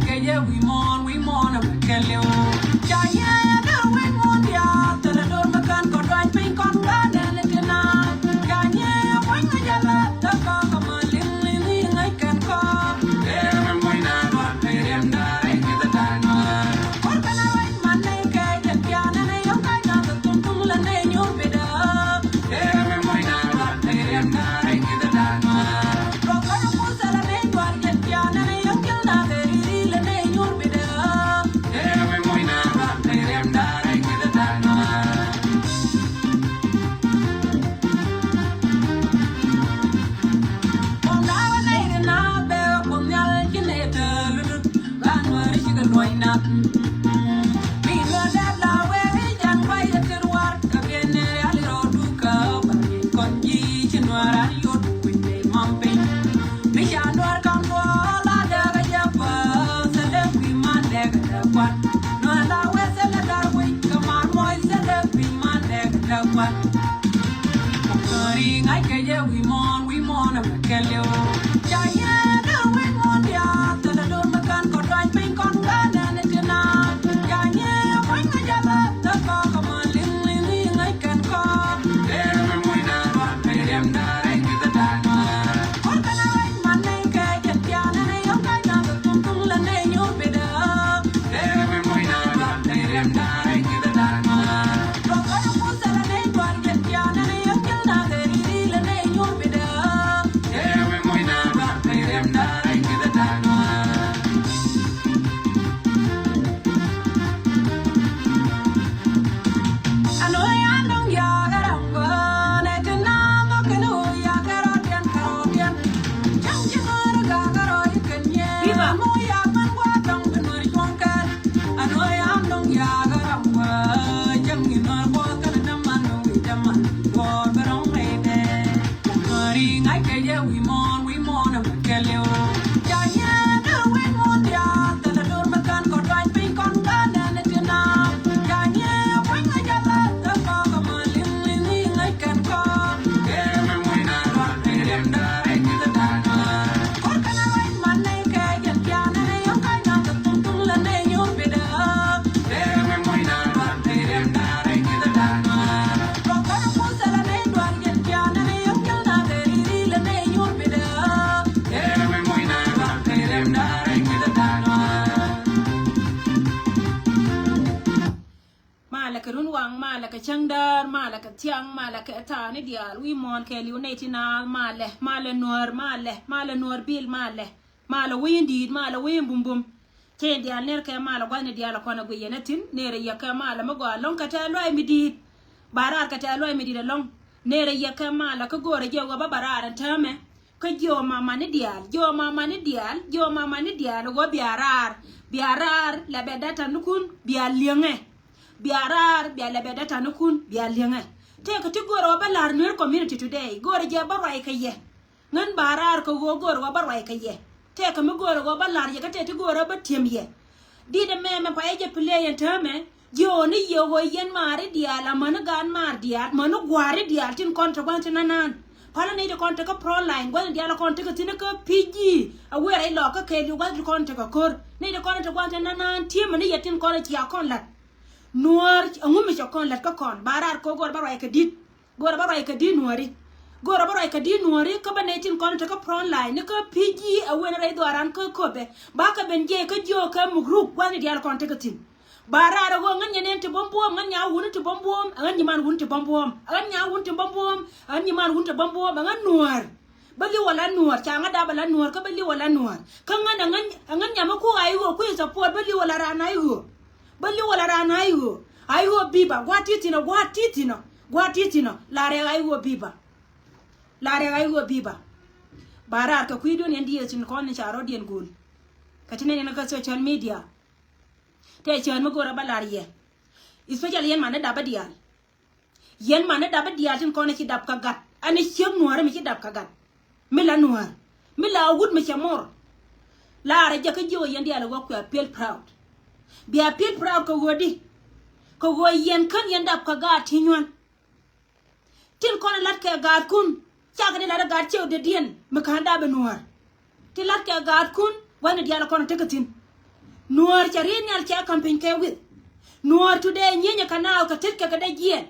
we mourn, and we kill you. Diana, we mourn, yeah, till the door can go right, pink on God, and it cannot. Kanye, when we get the cock of my living, I can call. Yeah, I'm going to go pay him dying in the time. What can I write my naked and piano, and you're kind of the tumble and then you'll be there. Yeah, I'm going to go pay him dying in the time. We mourn, and we kill you. Diana, we mourn, yeah, till the door can go right, pink on God, and it cannot. Diana, when we get the cock of my living, I can call. Yeah, we not pay them dying in the time. What can I write my naked and piano, and you're kind of the tumble, and then you'll be there. Yeah, we not pay them dying in the time. We mourn, and we kill you. Diana, we mourn, yeah, till the door can go right, pink on God, and it cannot. Diana, when we get the cock of my living, I can call. Yeah, we not pay them dying in the time. What can I write my naked and piano, and you're kind of the tumble, and then you'll be there. Yeah, we not pay them dying in the time. Malaka runwang malaka changdar malaka tiang malaka atani dial we mon ke liunetina male nor bil male windi male wim bum bum te dial ner ke male gwane dial ko na guyenatin nere yaka male mago lon ka ta loy midit barar ka ta loy midit long nere yaka male ka gore je go babarar tame ka jo mama ni dial go biarar la bedata nukun bial lienge biarar biala bedata nukun bial lienge te ka ti goro balar ner community today gore je barwai kaye ngan barar ko go goro barwai kaye te ka mi goro go balar ye ka te ti goro batiem ye di de me pa eje play en tame jo ni yo go yen mari diala man gan mar dial man gwari dial tin kontra kwan nanan pala ne de kontra ka pro line gwan diala kontra ka tin ka pg awere ai lo ka ke ju gwan kontra ka kor ne de kontra kwan nanan tim ni yetin kontra ya kon lat nuar ngumi chokon lat ka kon barar ko gor barai ka dit gor barai ka di nuari ka banetin kon ta ka pron line ka pg awen rai doran ka kobe ba ka benje ka jo ka mugrup wani dial kon ta ka tin barar go ngan yenen te bombom ngan nya wun te bombom ngan nyiman wun te bombom ngan nuar bali wala nuar changa da bala nuar ka bali wala nuar ka ngan nyama ku ayo ku support bali wala rana ayo biba gwatitina lare ayo biba barar ka kuido ne ndiye tin kon ni charo dien gol katine ne ka social media te chan mo gora balarie especially yen mane daba dial tin kon ci dab ka gat ani chem nuar mi ci dab ka gat mila nuar mila wud mi chamor lare jaka jiwo yen dial go ku appeal proud bi appeal proud ko godi ko go yen kan yen dab ka gat hinwan tin kon lat ka gat kun chaga de la gat chew de dien me kan da be nuar tin lat ka gat kun wani dial kon tekatin nuor charin yal cha campaign ke with nuor today nyenya kanal ka tet ka da jien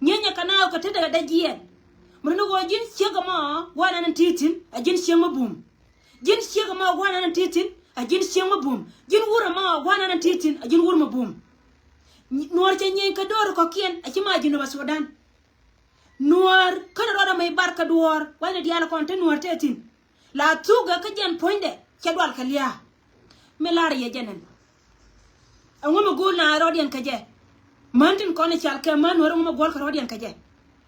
nyenya kanal ka tet ka da jien murno go jin chega ma wana nan titin a jin chema bum jin chega ma wana nan titin a jin chema bum jin wura ma wana nan titin a jin wurma bum nuor cha nyen ka dor ko kien a chima jino ba Sudan nuor kana roda mai barka duor wala diala konte nuor tetin la tuga ka jen poinde ke dwal kalia melar ye jenen angoma gol na rodian kaje mantin kono chalke man woro ngoma gol ka rodian kaje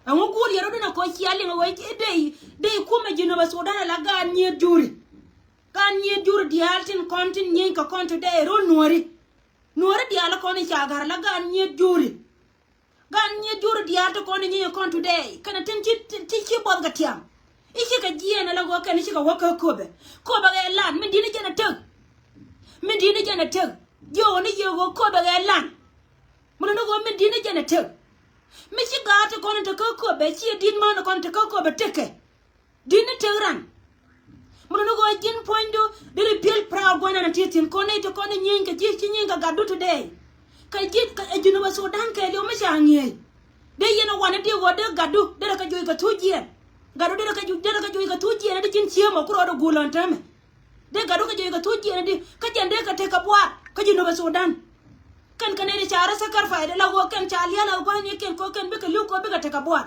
ango gol yero dina ko chiali ngo dei kuma jino ba Sudan la ga nye juri kan nye juri dialtin kontin nye ka konto de ro nuori diala kono chagar la ga nye juri ganye juru diato kono nyi kon today kana tin ti bod ga tiam ishi ka jiena la go kan ishi ka waka kobe ga lan min dina jana tag yo ni yo go kobe ga lan mun no go min dina jana tag mi shi ga to kono to kobe chi din ma no kono to kobe teke dina tagran mun no go jin pointo dile pil pra go na titin kono to kono nyi ka ji chi nyi ga do today kai jit ka ejino ba Sudan ke lo mashangie de yena wana de go de gadu de ka joy ka tujien gadu de ka joy ka tujien de jin chiemo kuro do gulon tame de gadu ka joy ka tujien de ka jende ka te ka bwa ka jino ba Sudan kan kan ne chara sakar faide la go kan chalia la go ni ken ko ken be ka lu ko be ka te ka bwa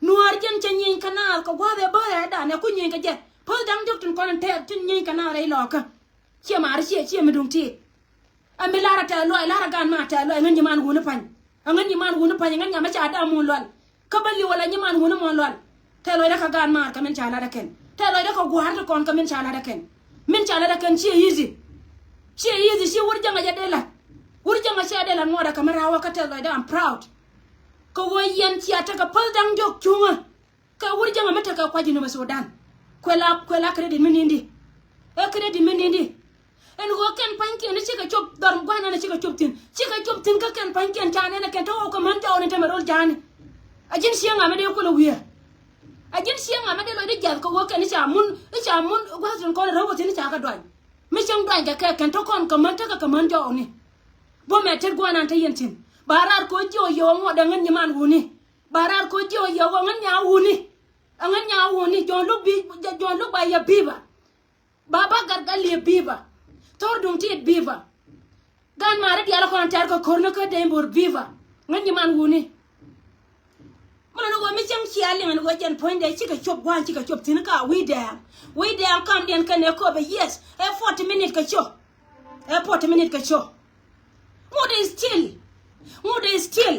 nuar jen chanyin kana ka gwa be ba ya da ne kunyin ka je pol dang jok tun kon te tin nyin kana re lo ka che mar che me dum ti ambe lara ta lo lara gan ma ta lo ngan man gunu pan ngan man gunu pan ngan ma cha da mu lol ka bali wala man gunu mo lol ta lo da ka gan ma ka men cha la da ken ta lo da ka gu har kon ka men cha la da ken chi easy chi wurjanga ja de la wurjanga cha de la mo da kamera wa ka ta lo da I'm proud ko wo yen ti ata ka pal dang jok chunga ka wurjanga mata ka kwaji no Sudan kwela credit minindi credit minindi en go ken panki ne chika chop dorm gwana ne chika chop tin ka ken panki en tane ne ken to ko man to ne tamarol jani ajin sianga me de ko lo wiya ajin sianga me de lo de jal ko go ken cha mun gwazun ko ro tin cha ka dwan me chang dwan ja ka ken to kon ko man ta ka man to ne bo me ter gwana ta yentin barar ko jo yo mo da ngan nyaman wuni barar ko jo yo ngan nya wuni jon lu ba ya biba baba gargal ya biba tor dum ti biva gan mara di ala kon tar ko korno ko dembor biva ngani man wuni mana no go mi cham chi ali ngani go jen point de chika chop tin ka we dem kam den kan e ko be yes e 40 minutes ka cho ngode still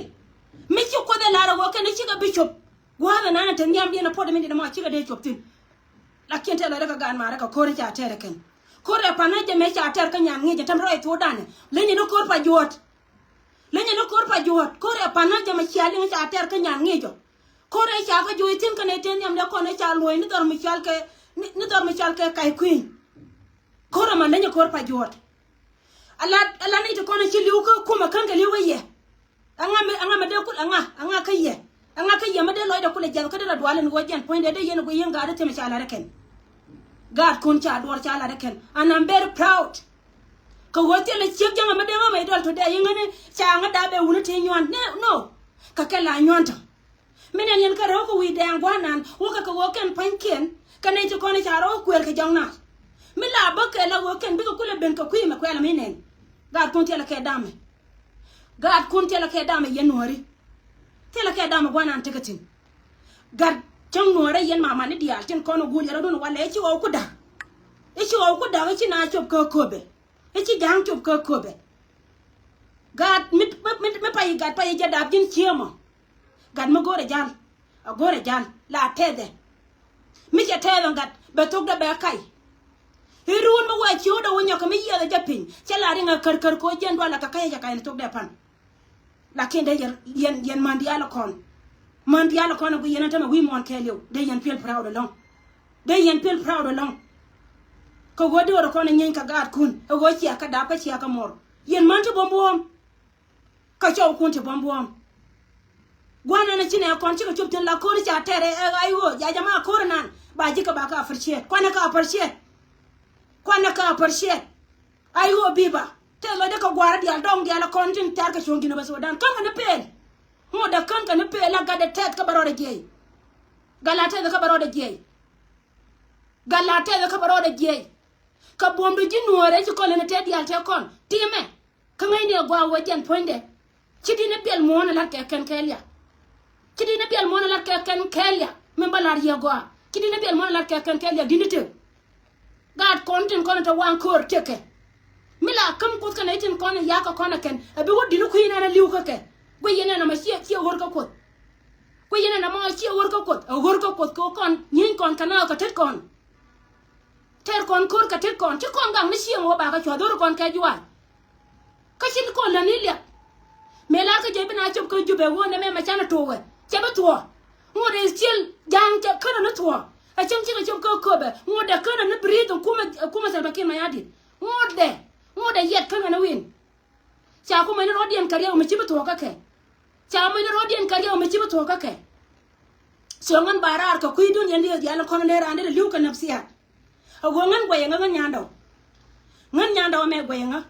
mi chi ko de lara go kan chika bishop gwa na tan yam de na 40 minutes ma chika de chop tin la kente la daga gan mara ka kore cha tere ken kore panaje me cha tere ka nyam ngeje tam roi to dane lenye no kor pa jot kore panaje me cha ali cha tere ka nyam ngejo kore cha ka joy tin kan eten yam da ko ne cha loy ni dor mi chal ke kai queen kore man lenye kor pa jot ala ni to ko ne chi liu ko kuma kan ga liu ye anga me de kul anga ka ye ma de loy da kul jal ka de la dwale ni go jen point de yen go yen ga de te me cha ala reken God kun cha dor cha la reken and I'm very proud ko wote le chek janga ma de ma idol to de yengane cha nga da be wunu te nyon no ka kala nyonta menen yen ka ro ko wi de ngwanan wo ka wo ken panken ka ne to ko ne cha ro kwel ka jangna mi la ba ke la wo ken bi ko kule ben ka kwi me kwela menen God kun te la ke dame yen nori te la ke dame gwanan tikatin God chang nuore yen mama ni dial tin kono gul yaro don wala ci o ku da ci na chop ko kobe ci jang chop ko kobe gad mit pay gad pay jada din chiemo gad mo gore jal la tede mi je tede gad be tok da be kai hirun mo wa ci o da wonya ko mi yele japin ci la ringa kar ko jen wala ka kay ja kay tok de pan la kende yen mandiala kon go yena tama wi mon kelio de yen feel proud along ko godi woro kono nyen ka gad kun o go ci aka da pa ci aka mor yen manto bombom ka chaw kun te bombom gwana na cine kon ci ka chuptin la ko ci atere ayo ya jama ko nan ba ji ka ba ka farce kwana ka farce ayo biba te lo de ka gwara dia dong dia la kontin tar ka chongi na Sudan kan na pel mo da kan na pel la ga de tet ka baro de gey galate da ka baro de gey galate da ka baro de gey ka bombe ji nuore ci ko le te dia te kon time ka ngay ne gwa wajen ponde ci dina pel mo na la ke ken kelia ci dina pel mo na la ke ken kelia men balar ye gwa ci dina pel mo na la ke ken kelia dinite gad kontin kon ta wan kor teke mila kam put kana itin kon ya ka kon ken abi wodi lu kuina na liu ka ke go yene na ma ci wor ka kot go yene na ma ci wor ka kot ko kon nyin kon kana ka tet kon ter kon kor ka tet kon ci kon gang ni ci mo ba ka chodor kon ka juwa ka ci kon la ni lia mela ka je bina chop ko jube wona me ma chana towe che ba to ngode still jang ke kana na to a cham ci ka chop ko be ngode kana na breed kuma sa bakin ma yadi ngode yet kana na win cha kuma ni rodien kariya o mi ci ba to ka ke cha mo ni rodien kariya o mi ci ba to ka ke so ngan barar ka kuidun yandi ya la kono le rande le liu ka nafsiya a go ngan goye ngan nyando me goye ngan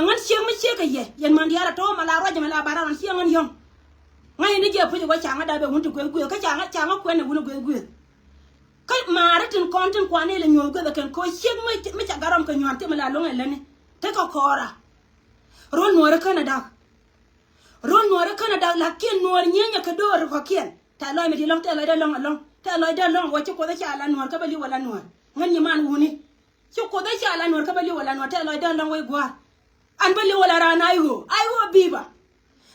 ngan siang mi che ka ye yan man diara to mala roje mala barar on siang ngan yong ngai ni je pu go changa da be huntu ko ka changa ko ne wunu go kai maratin kontin kwane le nyol go ken ko siang mi cha garam ka nyante mala lo ngene te ka kora ron nuore Canada la kien nuor nyenya ka dor ko kien ta loy mi di long ta loy da long wo ko da cha la nuor ka bali wala nuor ngan ni man wuni ko da cha la nuor ka bali wala nuor ta loy da long we gwa an bali wala rana ayo biba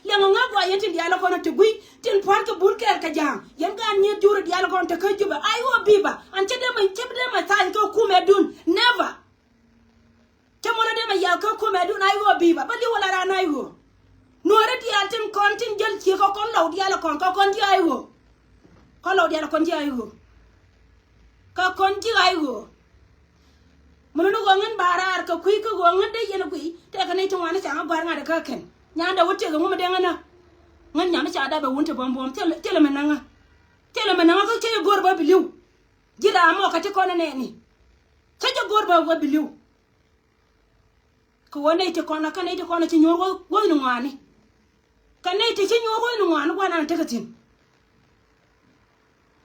le nga gwa yenti di ala ko na tugui tin par ka bul ker ka jang yan ga ni juru di ala ko ta ka juba ayo biba an che de ma tan ko kume dun never Chamona de ma ya ko ko me du na yo biba bali wala ra na yo no re di altin kontin jel ci ko kon law di ala kon ko kon di ayo ko law di ala kon di ayo ka kon di ayo mo no go ngan barar ka kui ko go ngan de yena kui te ka ne tuma na cha bar nga de ka ken nya da wote go mo de ngana ngan nya ma cha da be wonte bom tele me nanga ko ce gor ba biliu jida mo ka ti kon ne ni ce gor ba biliu ko wone te kona kana te kona ci nyoro wo no ngani kana te ci nyoro no ngani wana te katin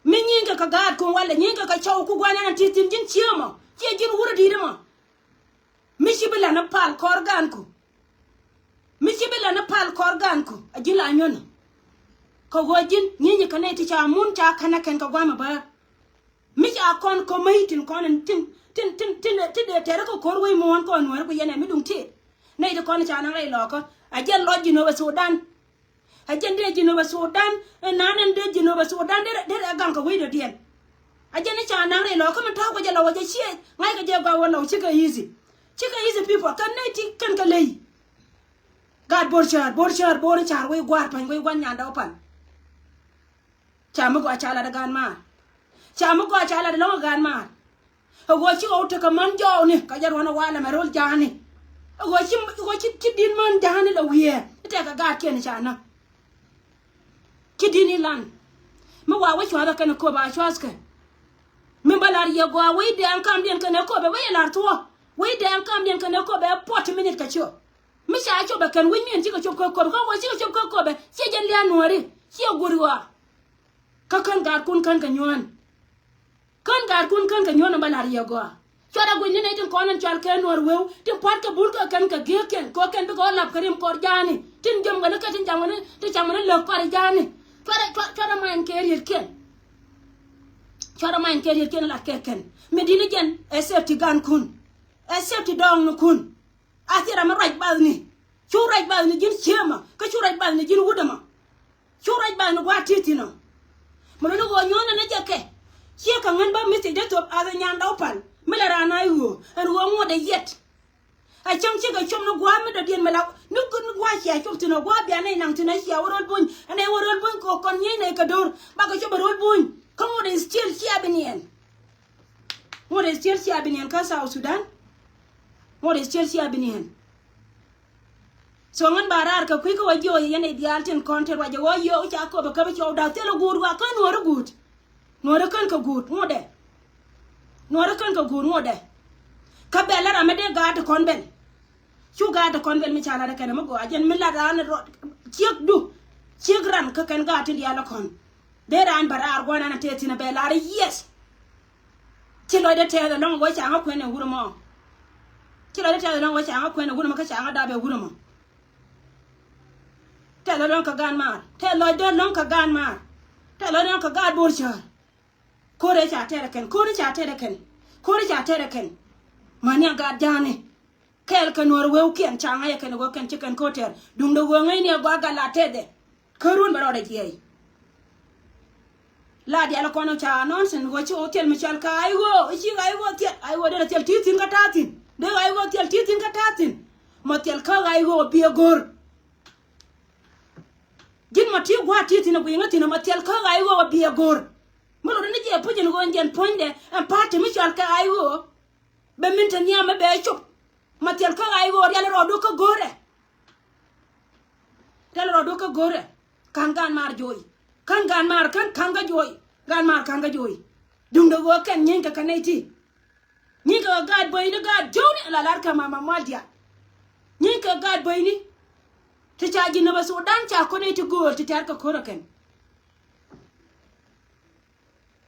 min yinga ka gad ko wala yinga ka chaw ku gwana na titin jin cioma ci jin wura di dama mishibila na pal korgan ku ajila nyona ko wajin nyinga kana te cha mun ta kana ken ka gwama ba mi cha kon ko maitin konan tin de tere ko korwe mo won ko no ko yene mi dum ti nei de kon cha na ngai lo ko a jen lo jino ba Sudan a jen de jino ba Sudan nanen de jino ba Sudan de gang ko wi de dien a jen cha na ngai lo ko man ta ko je lo je chi ngai ka je gwa wala chika easy people kan nei ti kan ka lei God borchar we gwar pan we gwan nyanda opan cha mo ko cha la da gan ma cha mo ko cha la da lo gan ma go ci o te ka man jo ni ka jar wana wala ma rol jani go ci din man jani la wiye te ka ga ken chana ci dini lan ma wa chwa da kana ko ba chwaska min balar ye go we de an kam den kana ko be we lar to we de an kam den kana ko be pot minute ka cho mi sha cho be kan win min ci ka cho ko go ci ka cho ko be ci jen li anori ci gurwa ka kan gar kun kan ka nyuan kan gar kun kan ka nyona balar ye go chora gunni ne tin konan chal ken war wew tin pat ka bul ka kan ka geken ko ken be ko lap karim kor jani tin jom ga ka tin jamane te jamane lo kor jani chora man kerir ken la keken medina jen esepti gan kun esepti dong kun atira ma raj balni chu raj balni jin chema ka chu raj balni jin wudama chu raj balni wa titino mo no go nyona ne jeke Chia ka ngan ba mi de top a nyan daw pal mela rana yu en wo mo de yet a chang chi ga chom no gwa mi de dien mela nu ku gwa chia chom tino gwa bia nei nang tino chia worol bun ane worol bun ko kon nye nei ka dor ba ka chom worol bun ko mo de still chia binien ka South Sudan mo de still chia binien so ngan barar ka ku ko wajo yene dialten konter wajo wo yo cha ko ba ka bi chow da telo gur wa kan wor gut Nora kan ka gut ngode ka bela ramade gad kon ben chuga da kon bel mi chala da kan ma go ajen mi la ran ro chiek du chiek ran ka kan ga tin ya la kon de ran barar gona na teti na be la yes ti lo de te da long wo cha nga kwen na wuro mo ti lo de te da long wo cha nga kwen na wuro mo ka cha nga da be wuro mo te lo long ka gan mar te lo de long ka gan mar te lo long ka ga bor cha ko re cha te da kan ko re cha te da kan ko re cha te da kan mania ga jane kel kan wor we ukien changa ya kan go kan chicken koter dum do go ngai ne go ga la te de karun baro de jey la di ala kono cha nonsen go chi hotel mi chal ka ay go chi ay go de tel titin ka tatin de ay go tel titin ka tatin mo tel ka ay go bi gor jin ma ti gwa titin go yinga tin mo tel ka ay go bi gor mo lo ne je pujin go ngen ponde en party mi chal ka ay go be minta nyama be chop ma tel ka ay go yalla ro do ka gore tel ro do ka gore kangan mar joy kangan mar kan kanga joy gan mar kanga joy dum do go kan nyen ka kaneti nyen ka gad boy ni gad joni la lar ka mama maldia nyen ka gad boy ni ti chaji na baso dan cha ko ne ti gol ti tar ka koro ken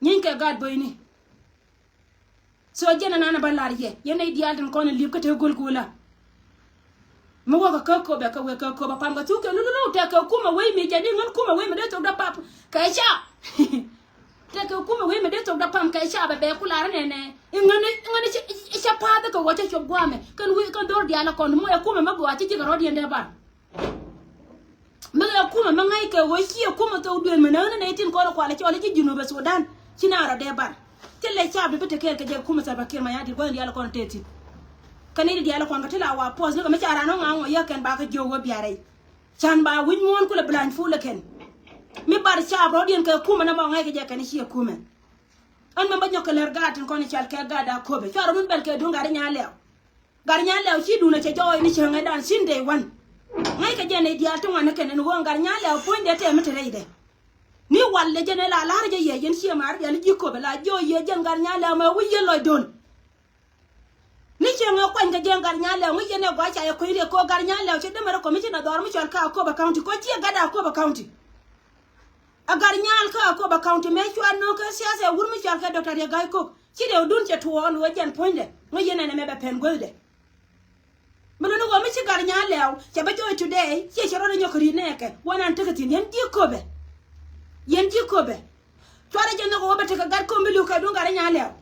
nyen ka gad boy ni so jena nana ballar ye yene dial tan ko ne lib ka te gol kula mo wa ka ko be ka we ka ko ba pam ga tu ke lulu te ka kuma we mi jadi ngon kuma we mi de to da pap ka cha te ka kuma we mi de to da pam ka cha ba be kula ne ne ngani cha pa da ko wa cha cho gwa me kan we kan dor dia la kon mo ya kuma ma gwa chi ga ro di ende ba ma ya kuma ma ngai ka we chi kuma to du me na ne tin ko ko la chi wala chi jinu be Sudan chi na ro de ba te le cha be te ke je kuma sa ba ke ma ya di ko dia la kon te ti kanidi diala ko ngatela wa pos no me chara no ngango ya ken ba ka jowo biare chan ba win mon kula blan fu ken mi bar cha bro dien ka kuma na mo ngai ke je kan shi kuma an me banyo ka ler gatin ko ni chal ka gada ko be charo mun bel ke dun gar nya lew chi du na che joy ni chenga dan sin day one ngai ka je ne dia to ngana ken no gar nya lew point de te mi tere ide ni walle je ne la je ye yen shi mar ya ni jiko be la joy ye je gar nya lew ma wi ye loy don ni chenga kwan ga jengar nyale mu yene gwa cha ya ko ire ko gar nyale che de mara committee na dor mu chal ka ko ba county ko chi gada ko ba county agar nyal ka ko ba county me chwa no ka siasa wur mu chal ka doctor ya gai ko chi de dun che to on wajen poinde mu yene ne me be pen golde mano no go mi chi gar nyale che ba joy today che chero no nyokri neke wona ntakatin yen di ko be tware je no go be te ka gar ko mbilu ka dun gar nyale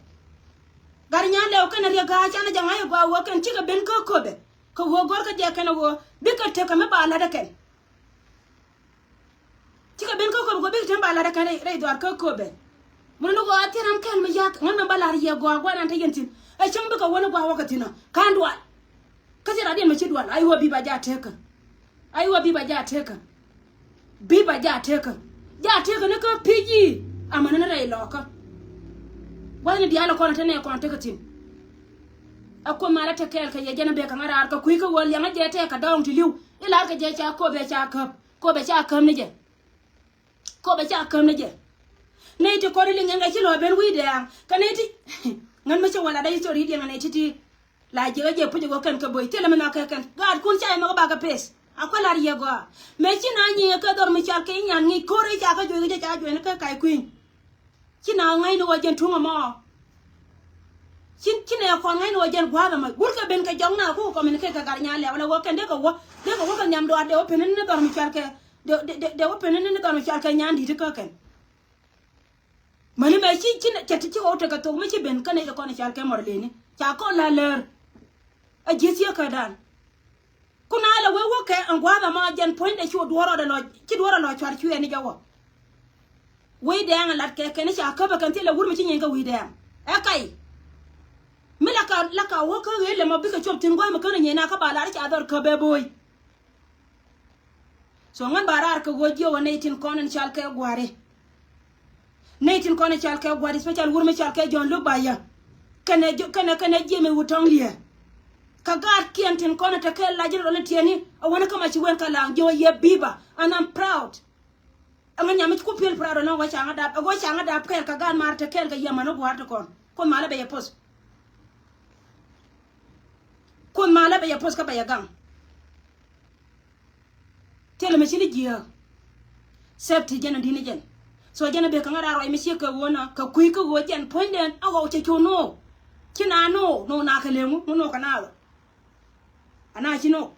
gar nyale o kana riga cha na janga yo go kan chiga ben ko kobe ko wo gor ka je kana wo bi ka te ka me ba la da ken chiga ben ko kobe go bi te ba la da kan re do ar ko kobe mun no go atiram kan me yak ngam ba la ye go go nan ta yentin ai chang bi ka wona go wakati na kan dwa ka jira din me chi dwa ai wo bi ba ja te ka bi ba ja te ka ne ko piji amana na re lo ka wani diala ko tane ko takatin akko mala ta kel ka yejena be ka ngara ka kuy ka wol yanga je te ka dawon tiliw ila ka je cha ko be cha kam ne je ne ti ko ri nga ci lo ben wi de ka ne ti ngan ma ci wala dai sori di nga ne ti la je puji go kan ka boy tele ma ka kan gad kun cha ma ba ka pes akko la riye go me ci na nyi ka dor mi cha ke nyan ngi ko ri cha ka jo ge cha jo ne ka kai kuin kina ngai no wajen tunga mo kina ko ngai no wajen gwada ma burka ben ka jongna ko ko men ke ka gar nya le wala wo kan de ko wo kan nyam do ade o penen ne dor mi charke de o penen ne dor mi charke nyandi de ka kan mani ba ci chati ci o to ka to mi ci ben kan ne ko ne charke morle ni cha ko la ler a jesi ka dan kuna la wo ke an gwada ma jen point de ci do ro lo char ci ni jawo we de an lat ke ne cha ka ba kan tele wurmi tin yenga we de e kai mi la ka wo ka le ma bi ka chop tin gwa ma kan ne na ka ba la cha dor ka be boy so ngan barar ka go je wona tin konen chal ka gware ne tin konen chal ka gware special wurmi chal ka jon lu baya kana je me wutong liye ka gar kien tin konen ta ka la jiro le tieni a wona ka ma ci wen ka la jo ye biba and I'm proud anga nyame ko pel prado no wacha nga da kel ka gan mar te kel ga yama no gwarto kon mala be pos ka be gang tele me chini jia septi jana dini jen so jana be kangara ro me ka wona ka kui ka go jen ponden awo che chono kina no na ka lemu no kana ana chino